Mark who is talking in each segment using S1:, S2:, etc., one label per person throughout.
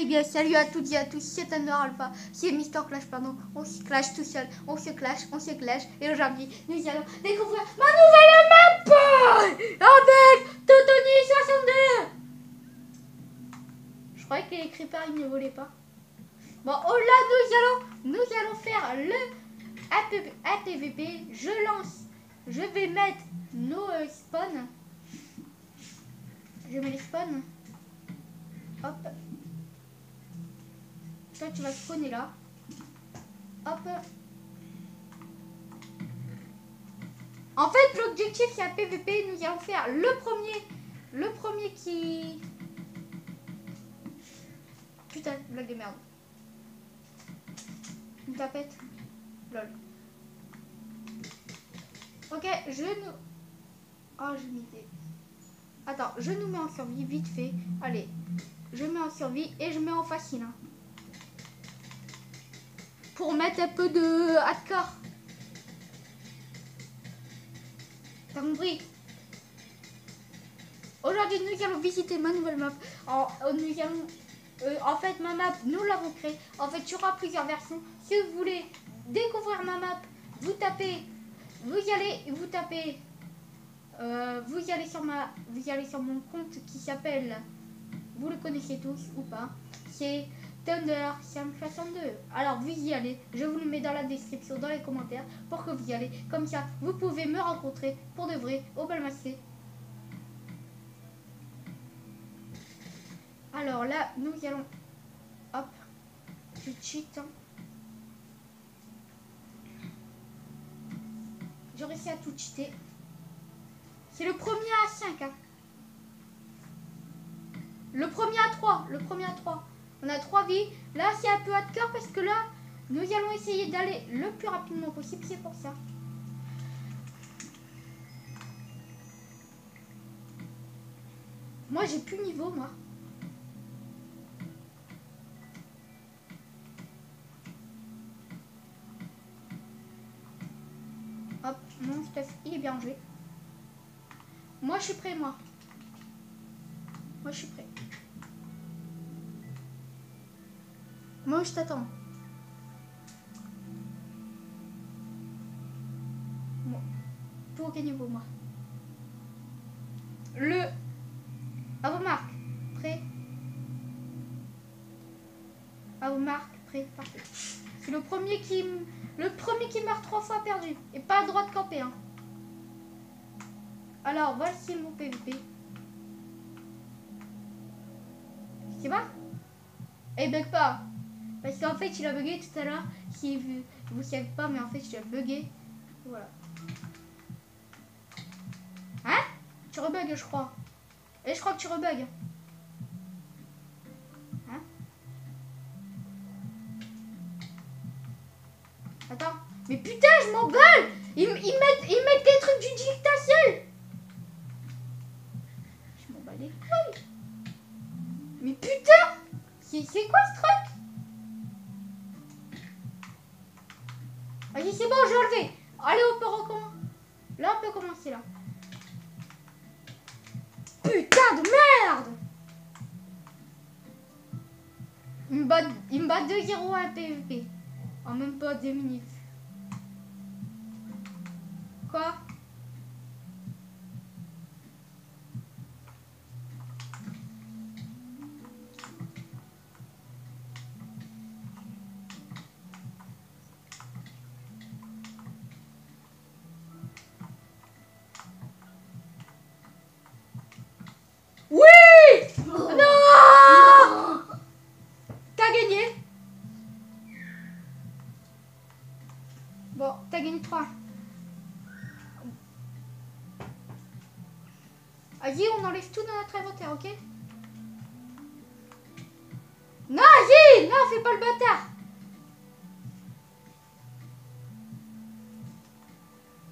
S1: Eh bien, salut à toutes et à tous, c'est Thunder Alpha, c'est Mister Clash, pardon. On se clash tout seul, on se clash. Et aujourd'hui, nous allons découvrir ma nouvelle map avec Totoni 62. Je croyais que les creepers ils ne volaient pas. Bon, oh là, nous allons faire le APVP. Je vais mettre nos spawns. Je mets les spawns. Hop. Toi, tu vas spawner là. Hop. En fait, l'objectif, c'est un PVP. Nous allons faire le premier qui... Putain, blague de merde. Une tapette. Lol. Ok, Oh, j'ai une idée. Attends, je nous mets en survie, vite fait. Allez, je mets en survie et je mets en facile. Hein. Pour mettre un peu de hardcore. T'as compris? Aujourd'hui, nous allons visiter ma nouvelle map. En fait, ma map, nous l'avons créée. En fait, il y aura plusieurs versions. Si vous voulez découvrir ma map, vous allez sur mon compte qui s'appelle, vous le connaissez tous ou pas, c'est Thunder 62. Alors vous y allez, je vous le mets dans la description, dans les commentaires, pour que vous y allez. Comme ça, vous pouvez me rencontrer pour de vrai au Balmacé. Alors là, nous allons, hop, je cheat. Hein. J'ai réussi à tout cheater. C'est le premier à 5. Hein. Le premier à 3. On a 3 vies. Là, c'est un peu hardcore parce que là, nous allons essayer d'aller le plus rapidement possible. C'est pour ça. Moi, j'ai plus niveau, moi. Hop, mon stuff, il est bien rangé. Moi, je suis prêt, moi. Moi, je suis prêt. Moi, je t'attends. Bon. Tout au niveau, moi. À vos marques. Prêt. À vos marques. Prêt. Parfait. C'est le premier qui meurt 3 fois perdu. Et pas le droit de camper. Hein. Alors, voici mon PVP. C'est bon? Et bug pas. Parce qu'en fait, il a bugué tout à l'heure. Si vous savez pas, mais en fait, il a bugué. Voilà. Hein? Tu rebugs, je crois. Et je crois que tu rebugs. Hein? Attends. Mais putain, je m'emballe! Ils mettent des trucs du dictaciel. Je m'emballe les couilles. Mais putain! C'est quoi ce truc? Vas-y, c'est bon, j'ai enlevé. Allez, on peut recommencer. Là, on peut commencer, là. Putain de merde! Il me bat 2-0 à PVP. En même pas 2 minutes. Quoi? Bon, t'as gagné 3. Vas-y, on enlève tout dans notre inventaire, ok? Non, vas-y! Non, fais pas le bâtard!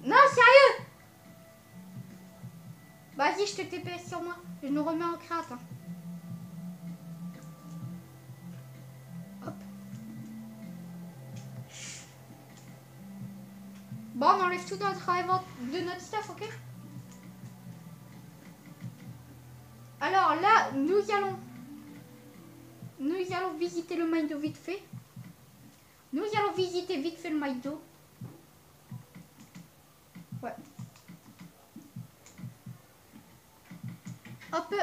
S1: Non, sérieux! Vas-y, je te TPS sur moi. Je nous remets en crainte. Hein. Hop. Bon, on enlève tout dans de notre stuff, ok? Alors là, nous nous allons visiter le Mindo vite fait. Nous allons visiter vite fait le Mindo. Ouais. Hop.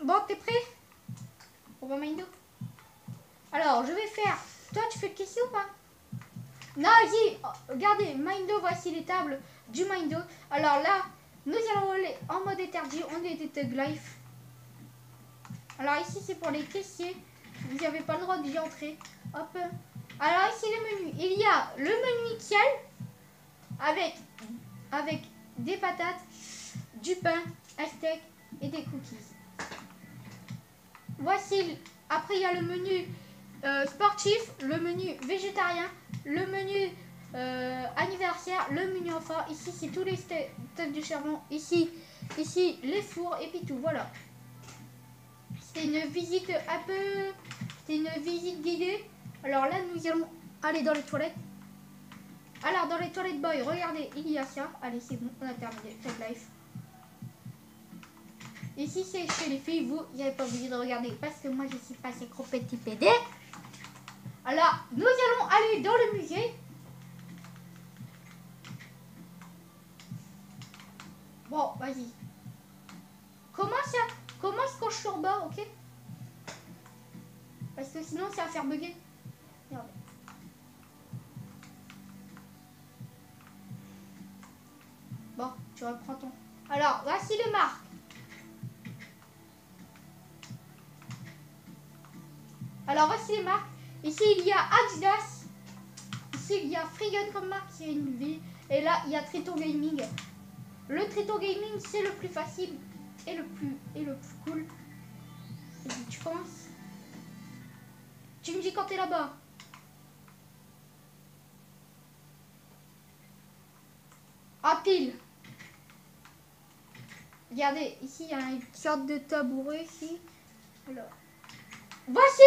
S1: Bon, t'es prêt? On va Mindo. Alors, je vais faire... Toi, tu fais le caissier ou pas? Non, vas-y. Regardez, Mindo, voici les tables du Mindo. Alors là, nous allons aller en mode interdit. On est des Thug Life. Alors ici, c'est pour les caissiers. Vous n'avez pas le droit d'y entrer. Hop. Alors ici, le menu. Il y a le menu nickel avec des patates, du pain, un steak et des cookies. Voici. Après, il y a le menu sportif, le menu végétarien, le menu anniversaire, le menu enfant. Ici, c'est tous les steaks du charbon. Ici, les fours et puis tout. Voilà. C'est une visite c'est une visite guidée. Alors là, nous allons aller dans les toilettes. Alors, dans les toilettes boy, regardez, il y a ça. Allez, c'est bon, on a terminé. Thug Life. Ici, c'est chez les filles. Vous n'avez pas obligé de regarder parce que moi, je suis pas assez gros petit PD. Alors, nous allons aller dans le musée. Bon, vas-y. Commence quand je suis en bas, ok? Parce que sinon, ça va faire bugger. Merde. Bon, tu reprends ton... Alors, voici les marques. Alors, voici les marques. Ici, il y a Adidas. Ici, il y a Freegun comme marque, c'est une ville. Et là, il y a Tréton Gaming. Le Tréton Gaming, c'est le plus facile et le plus cool. Et tu commences. Tu me dis quand t'es là-bas. Ah, pile. Regardez, ici, il y a une sorte de tabouret ici. Alors. Voici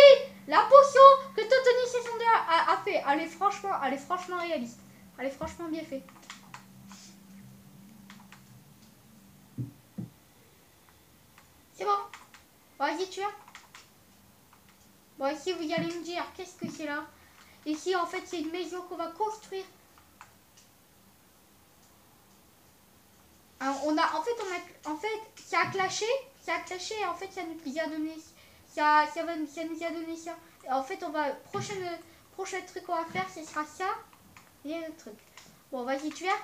S1: la potion que Totoni C62 a fait. Elle est franchement réaliste. Elle est franchement bien faite. C'est bon. Vas-y, tu as. Bon, ici, vous allez me dire, qu'est-ce que c'est là? Ici, en fait, c'est une maison qu'on va construire. Alors, en fait, ça a clashé. Et en fait, ça nous a donné... Ça nous a donné ça. Et en fait, on va... Prochain truc qu'on va faire, ce sera ça. Et le truc. Bon, vas-y, tu as.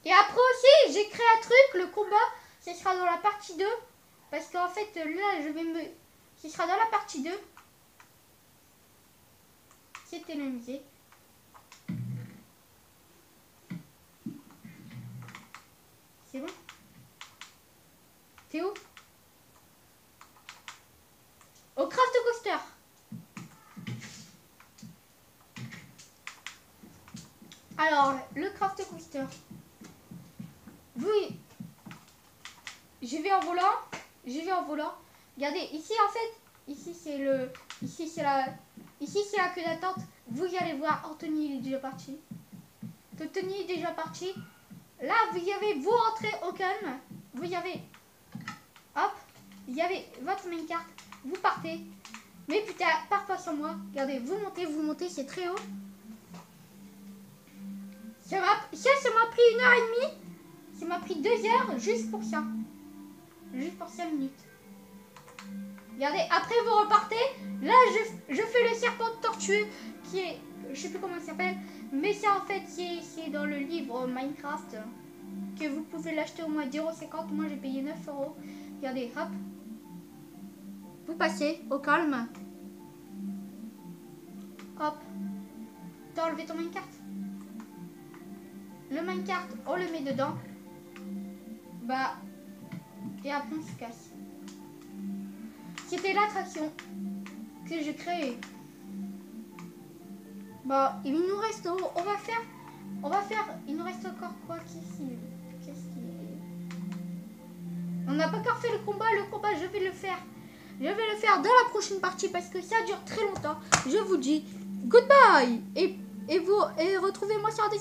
S1: Et après aussi, j'ai créé un truc, le combat, ce sera dans la partie 2. Parce qu'en fait, là, ce sera dans la partie 2. C'était le musée. C'est bon? T'es où? Au Craft Coaster. Alors, le Craft Coaster. Oui. J'y vais en volant. Regardez, ici en fait, ici c'est la queue d'attente. Vous y allez voir, Anthony il est déjà parti. Anthony est déjà parti. Là, vous rentrez au calme. Vous y avez, hop, il y avait votre main carte. Vous partez. Mais putain, pars pas sans moi. Regardez, vous montez, c'est très haut. Ça m'a pris 1h30. Ça m'a pris 2 heures juste pour ça. Juste pour 5 minutes. Regardez, après vous repartez. Là, je fais le serpent tortueux qui est... Je sais plus comment il s'appelle. Mais ça, en fait, c'est dans le livre Minecraft. Que vous pouvez l'acheter au moins 0,50. Moi, j'ai payé 9 €. Regardez, hop. Vous passez au calme. Hop. T'as enlevé ton minecart. Le minecart, on le met dedans. Bah, et après on se casse. C'était l'attraction que j'ai créée. Bah, il nous reste, on va faire, il nous reste encore quoi qu'ici. Qu'est-ce qui est... On n'a pas encore fait le combat, je vais le faire. Je vais le faire dans la prochaine partie parce que ça dure très longtemps. Je vous dis goodbye et retrouvez-moi sur la deuxième.